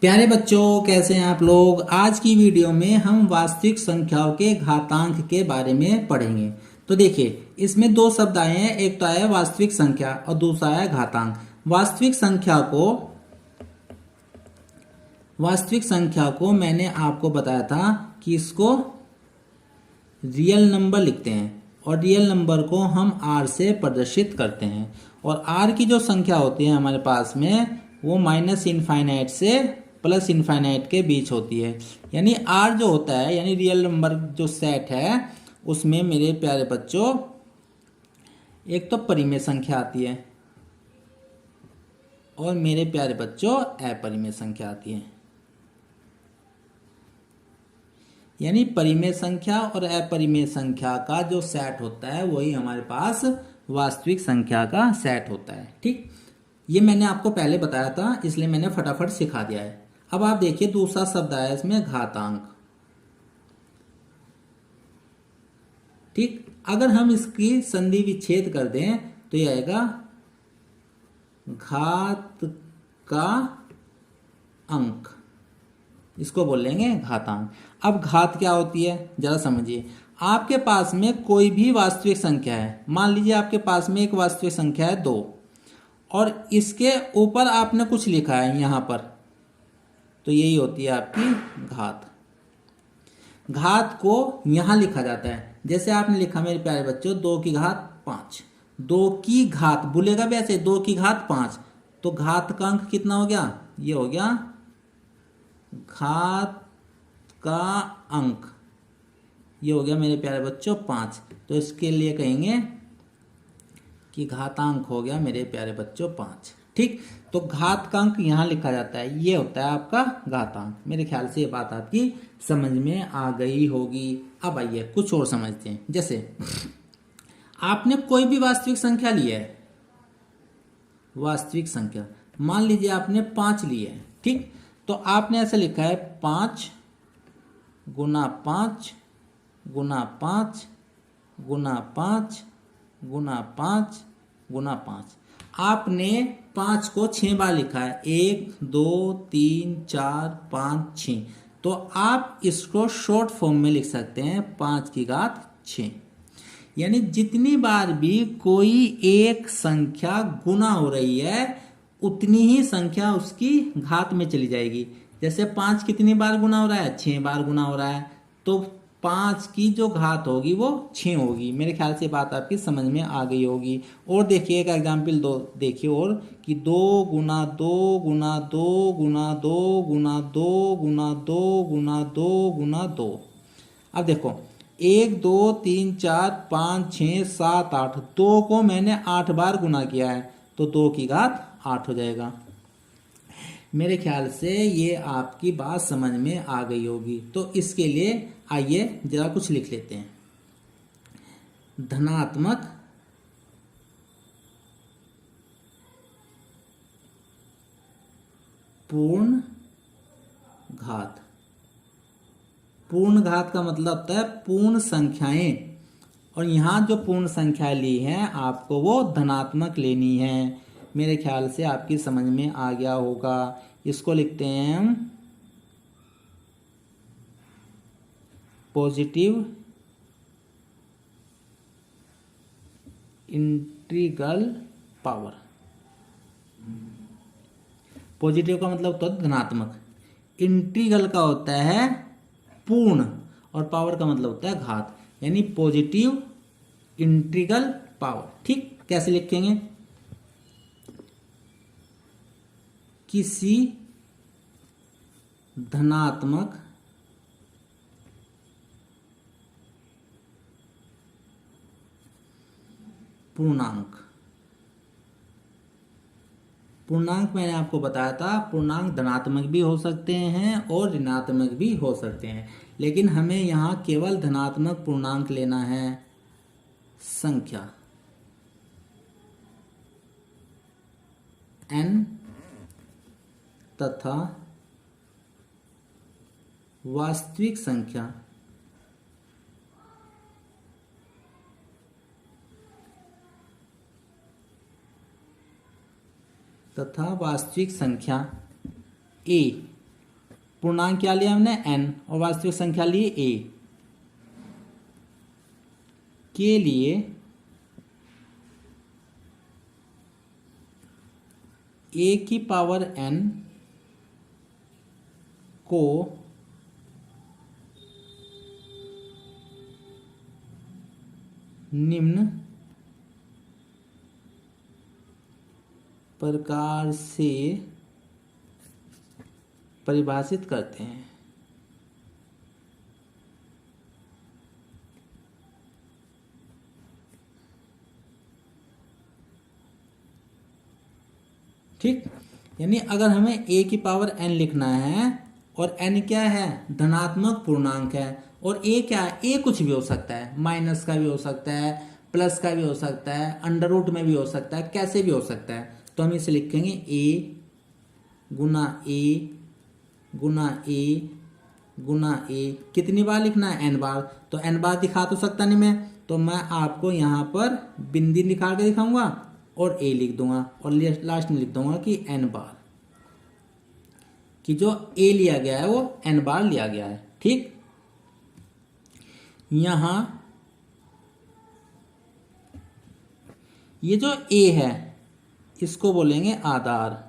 प्यारे बच्चों, कैसे हैं आप लोग। आज की वीडियो में हम वास्तविक संख्याओं के घातांक के बारे में पढ़ेंगे। तो देखिए, इसमें दो शब्द आए हैं, एक तो आया वास्तविक संख्या और दूसरा आया घातांक। वास्तविक संख्या को मैंने आपको बताया था कि इसको रियल नंबर लिखते हैं और रियल नंबर को हम आर से प्रदर्शित करते हैं। और आर की जो संख्या होती है हमारे पास में, वो माइनस इनफाइनाइट से प्लस इनफाइनाइट के बीच होती है। यानी आर जो होता है, यानी रियल नंबर जो सेट है, उसमें मेरे प्यारे बच्चों एक तो परिमेय संख्या आती है और मेरे प्यारे बच्चों अपरिमेय संख्या आती है। यानी परिमेय संख्या और अपरिमेय संख्या का जो सेट होता है वही हमारे पास वास्तविक संख्या का सेट होता है। ठीक, ये मैंने आपको पहले बताया था, इसलिए मैंने फटाफट सिखा दिया है। अब आप देखिए, दूसरा शब्द आया इसमें घातांक। ठीक, अगर हम इसकी संधि विच्छेद कर दें तो ये आएगा घात का अंक, इसको बोलेंगे घातांक। अब घात क्या होती है जरा समझिए। आपके पास में कोई भी वास्तविक संख्या है, मान लीजिए आपके पास में एक वास्तविक संख्या है 2 और इसके ऊपर आपने कुछ लिखा है यहां पर, तो यही होती है आपकी घात। घात को यहां लिखा जाता है, जैसे आपने लिखा मेरे प्यारे बच्चों 2 की घात 5। 2 की घात बोलेगा वैसे 2 की घात 5, तो घात का अंक कितना हो गया, ये हो गया घात का अंक, ये हो गया मेरे प्यारे बच्चों 5। तो इसके लिए कहेंगे कि घातांक हो गया मेरे प्यारे बच्चों 5। ठीक, तो घात का अंक यहां लिखा जाता है, ये होता है आपका घातांक। मेरे ख्याल से ये बात आपकी समझ में आ गई होगी। अब आइए कुछ और समझते हैं। जैसे आपने कोई भी वास्तविक संख्या ली है, वास्तविक संख्या मान लीजिए आपने 5 ली है। ठीक, तो आपने ऐसे लिखा है 5 गुना 5 गुना 5 गुना 5 गुना 5 गुना 5। आपने 5 को 6 बार लिखा है, 1 2 3 4 5 6। तो आप इसको शॉर्ट फॉर्म में लिख सकते हैं 5 की घात 6। यानी जितनी बार भी कोई एक संख्या गुना हो रही है उतनी ही संख्या उसकी घात में चली जाएगी। जैसे 5 कितनी बार गुना हो रहा है, 6 बार गुना हो रहा है, तो 5 की जो घात होगी वो 6 होगी। मेरे ख्याल से बात आपकी समझ में आ गई होगी। और देखिए एक एग्जाम्पल दो देखिए, और कि 2 गुना 2 गुना 2 गुना 2 गुना 2 गुना 2 गुना 2 गुना 2। अब देखो 1 2 3 4 5 6 7 8, 2 को मैंने 8 बार गुना किया है, तो 2 की घात 8 हो जाएगा। मेरे ख्याल से ये आपकी बात समझ में आ गई होगी। तो इसके लिए आइए जरा कुछ लिख लेते हैं। धनात्मक पूर्ण घात। पूर्ण घात का मतलब होता है पूर्ण संख्याएं, और यहां जो पूर्ण संख्या ली है आपको वो धनात्मक लेनी है। मेरे ख्याल से आपकी समझ में आ गया होगा। इसको लिखते हैं हम पॉजिटिव इंटीग्रल पावर। पॉजिटिव का मतलब होता है धनात्मक, इंटीग्रल का होता है पूर्ण, और पावर का मतलब होता है घात, यानी पॉजिटिव इंटीग्रल पावर। ठीक, कैसे लिखेंगे, किसी धनात्मक पूर्णांक। पूर्णांक मैंने आपको बताया था, पूर्णांक धनात्मक भी हो सकते हैं और ऋणात्मक भी हो सकते हैं, लेकिन हमें यहां केवल धनात्मक पूर्णांक लेना है। संख्या n तथा वास्तविक संख्या तथा वास्तविक संख्या a पूर्णांक क्या लिया हमने n और वास्तविक संख्या ली a के लिए a की पावर n को निम्न प्रकार से परिभाषित करते हैं। ठीक, यानी अगर हमें a की पावर n लिखना है और n क्या है धनात्मक पूर्णांक है और a क्या है a कुछ भी हो सकता है, माइनस का भी हो सकता है, प्लस का भी हो सकता है, अंडर रूट में भी हो सकता है, कैसे भी हो सकता है। तो हम इसे लिखेंगे a गुना a कितनी बार लिखना है n बार, तो n बार दिखा तो सकता नहीं मैं, तो मैं आपको यहाँ पर बिंदी निकाल के दिखाऊंगा और a लिख दूंगा और लास्ट में लिख दूंगा कि n बार, कि जो a लिया गया है वो n बार लिया गया है। ठीक, यहां ये जो a है इसको बोलेंगे आधार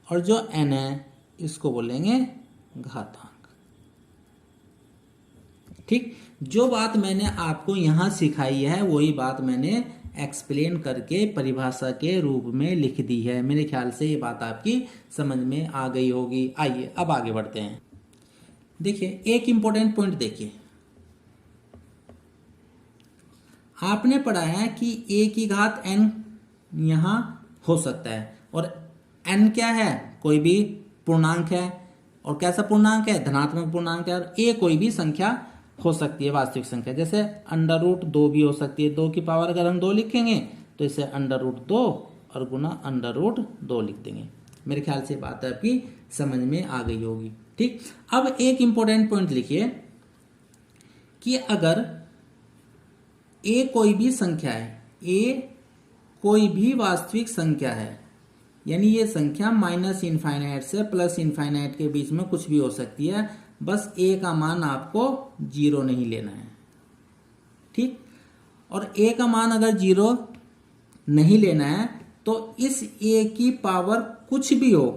और जो n है इसको बोलेंगे घातांक। ठीक, जो बात मैंने आपको यहां सिखाई है वही बात मैंने एक्सप्लेन करके परिभाषा के रूप में लिख दी है। मेरे ख्याल से ये बात आपकी समझ में आ गई होगी। आइए अब आगे बढ़ते हैं। देखिए एक इंपॉर्टेंट पॉइंट देखिए, आपने पढ़ा है कि a की घात n यहां हो सकता है और n क्या है कोई भी पूर्णांक है और कैसा पूर्णांक है धनात्मक पूर्णांक है और a कोई भी संख्या हो सकती है वास्तविक संख्या, जैसे अंडर रूट 2 भी हो सकती है। 2 की पावर अगर हम 2 लिखेंगे तो इसे अंडर रूट 2 और गुना अंडर रूट 2 लिख देंगे। मेरे ख्याल से बात आपकी समझ में आ गई होगी। ठीक, अब एक इंपॉर्टेंट पॉइंट लिखिए कि अगर a कोई भी संख्या है, a कोई भी वास्तविक संख्या है, यानी ये संख्या माइनस इनफाइनाइट से प्लस इनफाइनाइट के बीच में कुछ भी हो सकती है, बस a का मान आपको 0 नहीं लेना है। ठीक, और a का मान अगर 0 नहीं लेना है तो इस a की पावर कुछ भी हो,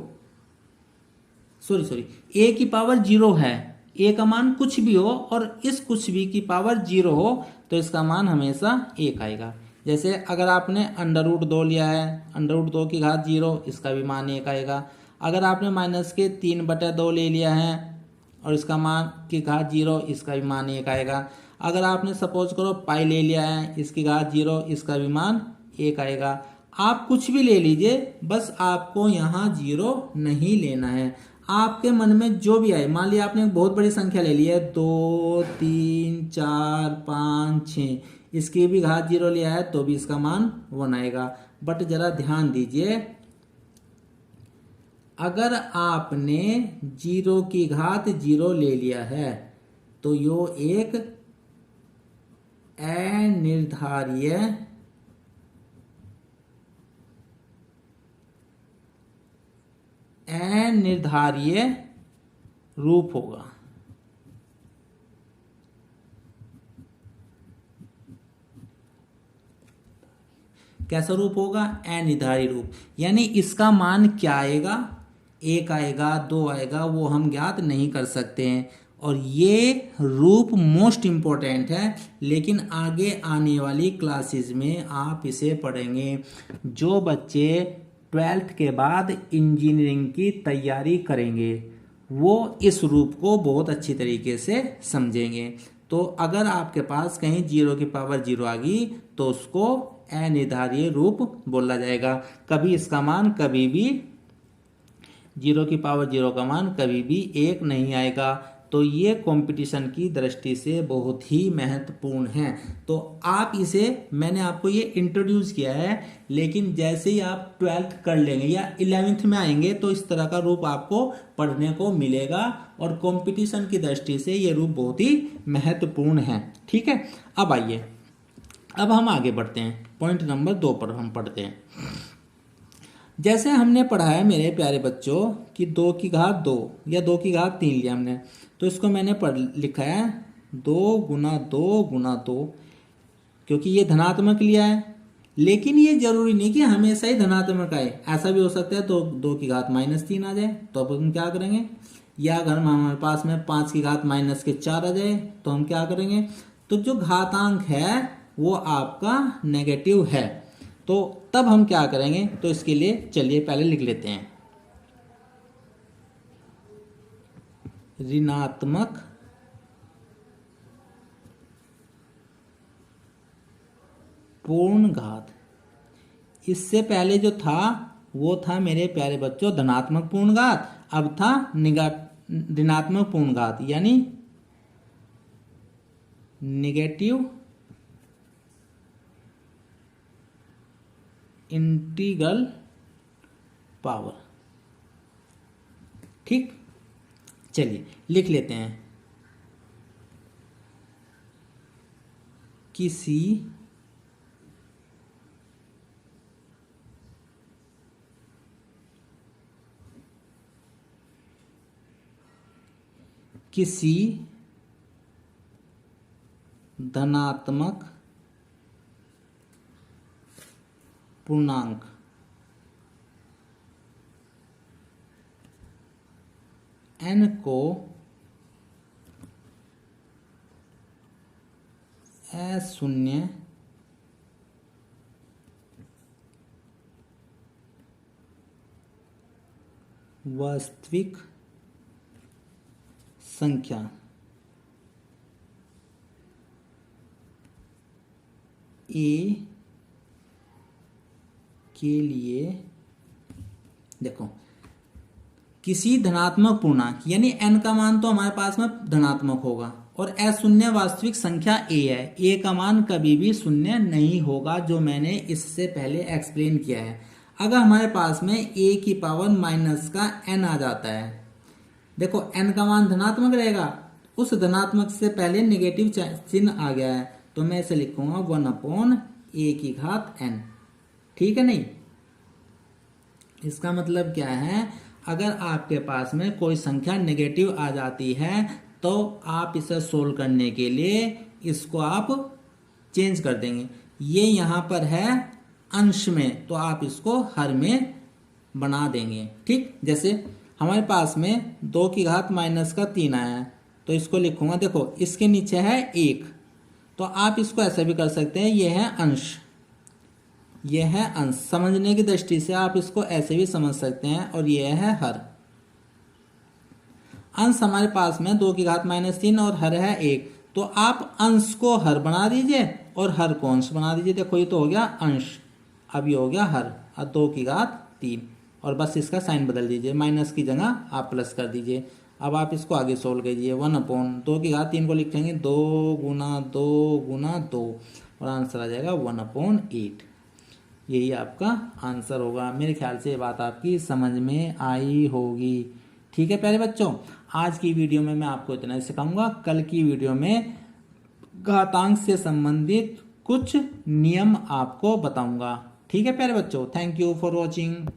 सॉरी a की पावर 0 है, a का मान कुछ भी हो और इस कुछ भी की पावर 0 हो तो इसका मान हमेशा 1 आएगा। जैसे अगर आपने अंडर रूट 2 लिया है, अंडर रूट 2 की घात 0, इसका भी मान 1 आएगा। अगर आपने माइनस के 3/2 ले लिया है और इसका मान की घात 0, इसका भी मान 1 आएगा। अगर आपने सपोज करो पाई ले लिया है, इसकी घात 0, इसका भी मान 1 आएगा। आप कुछ भी ले लीजिए, बस आपको यहाँ 0 नहीं लेना है। आपके मन में जो भी आए, मान लिया आपने एक बहुत बड़ी संख्या ले ली है 2 3 4 5 6, इसकी भी घात 0 लिया है तो भी इसका मान 1 आएगा। बट जरा ध्यान दीजिए, अगर आपने 0 की घात 0 ले लिया है तो यो एक अनिर्धारीय रूप होगा। कैसा रूप होगा? अनिर्धारी रूप। यानी इसका मान क्या आएगा, 1 आएगा 2 आएगा, वो हम ज्ञात नहीं कर सकते हैं। और ये रूप मोस्ट इम्पोर्टेंट है, लेकिन आगे आने वाली क्लासेस में आप इसे पढ़ेंगे। जो बच्चे 12th के बाद इंजीनियरिंग की तैयारी करेंगे वो इस रूप को बहुत अच्छी तरीके से समझेंगे। तो अगर आपके पास कहीं 0 की पावर 0 आ गई तो उसको अनिर्धारीय रूप बोला जाएगा। कभी इसका मान कभी भी 0 की पावर 0 का मान कभी भी 1 नहीं आएगा। तो ये कंपटीशन की दृष्टि से बहुत ही महत्वपूर्ण है। तो आप इसे, मैंने आपको ये इंट्रोड्यूस किया है, लेकिन जैसे ही आप 12th कर लेंगे या 11th में आएंगे तो इस तरह का रूप आपको पढ़ने को मिलेगा और कंपटीशन की दृष्टि से ये रूप बहुत ही महत्वपूर्ण है। ठीक है, अब आइए, अब हम आगे बढ़ते हैं, पॉइंट नंबर 2 पर हम पढ़ते हैं। जैसे हमने पढ़ा है मेरे प्यारे बच्चों कि 2 की घात 2 या 2 की घात 3 लिया हमने, तो इसको मैंने लिखा है 2 गुना 2 गुना 2, क्योंकि ये धनात्मक लिया है। लेकिन ये जरूरी नहीं कि हमेशा ही धनात्मक आए, ऐसा भी हो सकता है तो 2 की घात -3 आ जाए, तो अब हम क्या करेंगे, या अगर हमारे पास में 5 की घात -4 आ जाए तो हम क्या करेंगे, तो जो घातांक है वो आपका नेगेटिव है, तो तब हम क्या करेंगे, तो इसके लिए चलिए पहले लिख लेते हैं ऋणात्मक पूर्ण घात। इससे पहले जो था वो था मेरे प्यारे बच्चों धनात्मक पूर्ण घात, अब था ऋणात्मक पूर्ण घात, यानी नेगेटिव इंटीग्रल पावर। ठीक, चलिए लिख लेते हैं किसी धनात्मक पूर्णांक n को अशून्य वास्तविक संख्या ए के लिए, देखो किसी धनात्मक पूर्णांक यानी n का मान तो हमारे पास में धनात्मक होगा और अशून्य वास्तविक संख्या a है, a का मान कभी भी शून्य नहीं होगा, जो मैंने इससे पहले एक्सप्लेन किया है। अगर हमारे पास में a की पावर माइनस का n आ जाता है, देखो n का मान धनात्मक रहेगा, उस धनात्मक से पहले नेगेटिव चिन्ह आ गया है, तो मैं इसे लिखूंगा 1/a की घात n। ठीक है, नहीं, इसका मतलब क्या है, अगर आपके पास में कोई संख्या नेगेटिव आ जाती है तो आप इसे सोल्व करने के लिए इसको आप चेंज कर देंगे। ये यहाँ पर है अंश में, तो आप इसको हर में बना देंगे। ठीक, जैसे हमारे पास में 2 की घात -3 आया है, तो इसको लिखूंगा, देखो इसके नीचे है 1, तो आप इसको ऐसे भी कर सकते हैं, ये है अंश, ये है अंश, समझने की दृष्टि से आप इसको ऐसे भी समझ सकते हैं, और ये है हर। अंश हमारे पास में 2 की घात -3 और हर है 1, तो आप अंश को हर बना दीजिए और हर को अंश बना दीजिए। देखो ये तो हो गया अंश, अब ये हो गया हर, और 2 की घात 3, और बस इसका साइन बदल दीजिए, माइनस की जगह आप प्लस कर दीजिए। अब आप इसको आगे सोल्व कीजिए, 1/2 की घात 3 को लिखेंगे 2 गुना 2 गुना 2, और आंसर आ जाएगा 1/8। यही आपका आंसर होगा। मेरे ख्याल से ये बात आपकी समझ में आई होगी। ठीक है प्यारे बच्चों, आज की वीडियो में मैं आपको इतना ही सिखाऊंगा। कल की वीडियो में घातांक से संबंधित कुछ नियम आपको बताऊंगा। ठीक है प्यारे बच्चों, थैंक यू फॉर वॉचिंग।